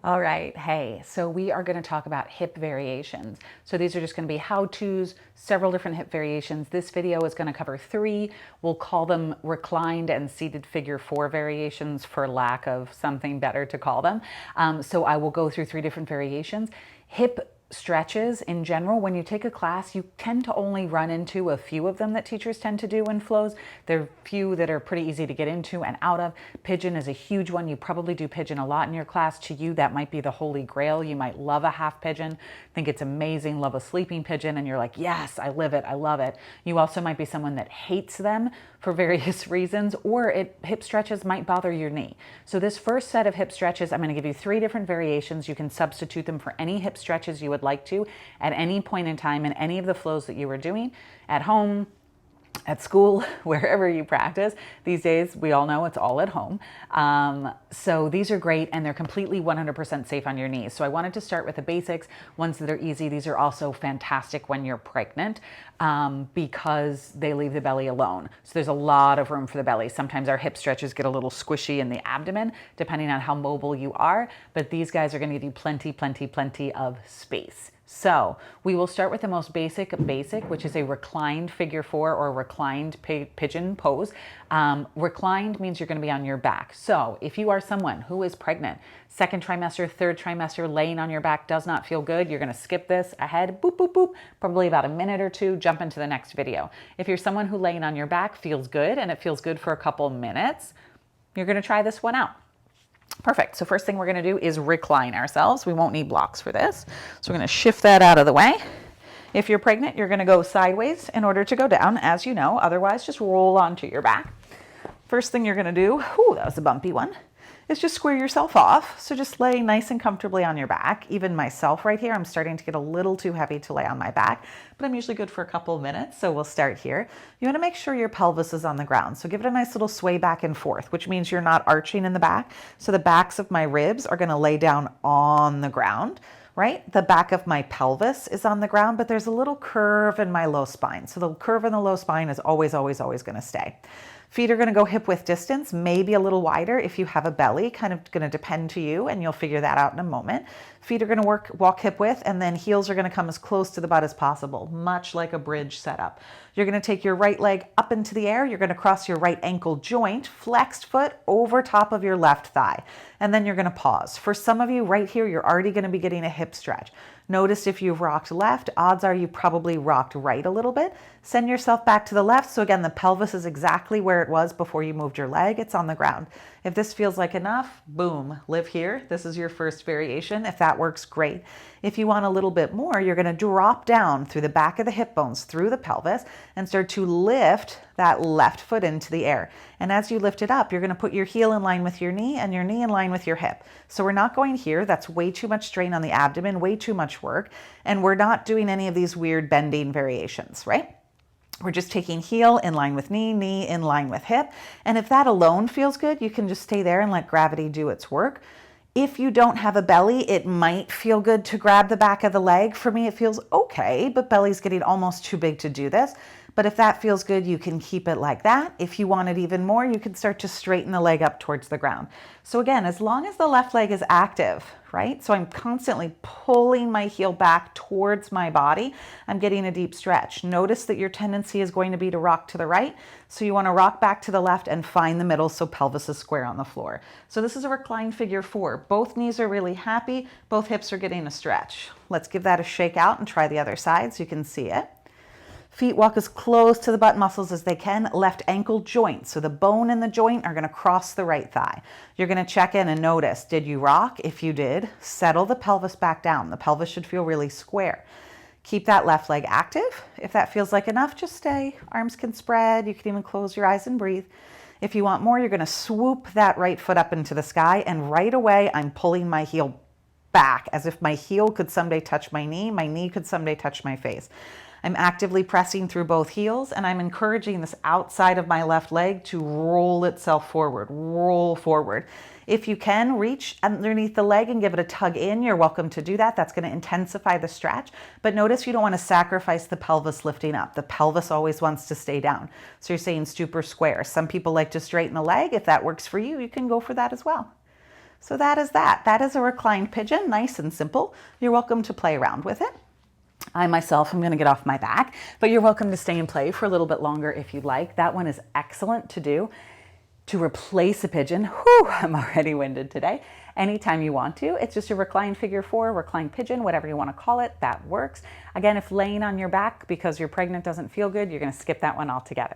All right, hey, so we are going to talk about hip variations. So these are just going to be how-tos, several different hip variations. This video is going to cover three. We'll call them reclined and seated figure four variations for lack of something better to call them. So I will go through three different variations. Hip stretches in general, when you take a class, you tend to only run into a few of them that teachers tend to do in flows. There are few that are pretty easy to get into and out of. Pigeon is a huge one. You probably do pigeon a lot in your class. To you, that might be the holy grail. You might love a half pigeon, think it's amazing, love a sleeping pigeon, and you're like, yes, I live it, I love it. You also might be someone that hates them for various reasons, or hip stretches might bother your knee. So this first set of hip stretches, I'm going to give you three different variations. You can substitute them for any hip stretches you would like to at any point in time in any of the flows that you were doing at home, at school, wherever you practice. These days, we all know it's all at home. So these are great and they're completely 100% safe on your knees. So I wanted to start with the basics, ones that are easy. These are also fantastic when you're pregnant because they leave the belly alone. So there's a lot of room for the belly. Sometimes our hip stretches get a little squishy in the abdomen, depending on how mobile you are, but these guys are going to give you plenty of space. So we will start with the most basic, which is a reclined figure four or reclined pigeon pose. Reclined means you're going to be on your back. So if you are someone who is pregnant, second trimester, third trimester, laying on your back does not feel good, you're going to skip this ahead, boop, boop, boop, probably about a minute or two, jump into the next video. If you're someone who laying on your back feels good and it feels good for a couple minutes, you're going to try this one out. Perfect. So first thing we're going to do is recline ourselves. We won't need blocks for this. So we're going to shift that out of the way. If you're pregnant, you're going to go sideways in order to go down, as you know. Otherwise, just roll onto your back. First thing you're going to do, that was a bumpy one, is just square yourself off. So just lay nice and comfortably on your back. Even myself right here, I'm starting to get a little too heavy to lay on my back, but I'm usually good for a couple of minutes. So we'll start here. You want to make sure your pelvis is on the ground. So give it a nice little sway back and forth, which means you're not arching in the back. So the backs of my ribs are going to lay down on the ground, right? The back of my pelvis is on the ground, but there's a little curve in my low spine. So the curve in the low spine is always going to stay. Feet are going to go hip width distance, maybe a little wider if you have a belly, kind of going to depend to you, and you'll figure that out in a moment. Feet are going to walk hip width, and then heels are going to come as close to the butt as possible, much like a bridge setup. You're going to take your right leg up into the air. You're going to cross your right ankle joint, flexed foot over top of your left thigh, and then you're going to pause. For some of you right here, you're already going to be getting a hip stretch. Notice if you've rocked left, odds are you probably rocked right a little bit. Send yourself back to the left. So again, the pelvis is exactly where it was before you moved your leg. It's on the ground. If this feels like enough, boom, live here. This is your first variation. If that works, great. If you want a little bit more, you're going to drop down through the back of the hip bones, through the pelvis, and start to lift that left foot into the air. And as you lift it up, you're going to put your heel in line with your knee and your knee in line with your hip. So we're not going here. That's way too much strain on the abdomen, way too much work. And we're not doing any of these weird bending variations, right? We're just taking heel in line with knee, knee in line with hip. And if that alone feels good, you can just stay there and let gravity do its work. If you don't have a belly, it might feel good to grab the back of the leg. For me, it feels okay, but belly's getting almost too big to do this. But if that feels good, you can keep it like that. If you want it even more, you can start to straighten the leg up towards the ground. So again, as long as the left leg is active, right? So I'm constantly pulling my heel back towards my body. I'm getting a deep stretch. Notice that your tendency is going to be to rock to the right. So you want to rock back to the left and find the middle so pelvis is square on the floor. So this is a reclined figure four. Both knees are really happy. Both hips are getting a stretch. Let's give that a shake out and try the other side so you can see it. Feet walk as close to the butt muscles as they can. Left ankle joint. So the bone and the joint are going to cross the right thigh. You're going to check in and notice, did you rock? If you did, settle the pelvis back down. The pelvis should feel really square. Keep that left leg active. If that feels like enough, just stay. Arms can spread. You can even close your eyes and breathe. If you want more, you're going to swoop that right foot up into the sky. And right away, I'm pulling my heel back as if my heel could someday touch my knee could someday touch my face. I'm actively pressing through both heels and I'm encouraging this outside of my left leg to roll itself forward, roll forward. If you can, reach underneath the leg and give it a tug in. You're welcome to do that. That's going to intensify the stretch. But notice you don't want to sacrifice the pelvis lifting up. The pelvis always wants to stay down. So you're saying super square. Some people like to straighten the leg. If that works for you, you can go for that as well. So that is that. That is a reclined pigeon, nice and simple. You're welcome to play around with it. I myself am going to get off my back, but you're welcome to stay and play for a little bit longer if you'd like. That one is excellent to do to replace a pigeon. Whew, I'm already winded today. Anytime you want to. It's just a reclined figure 4, reclined pigeon, whatever you want to call it, that works. Again, if laying on your back because you're pregnant doesn't feel good, you're going to skip that one altogether.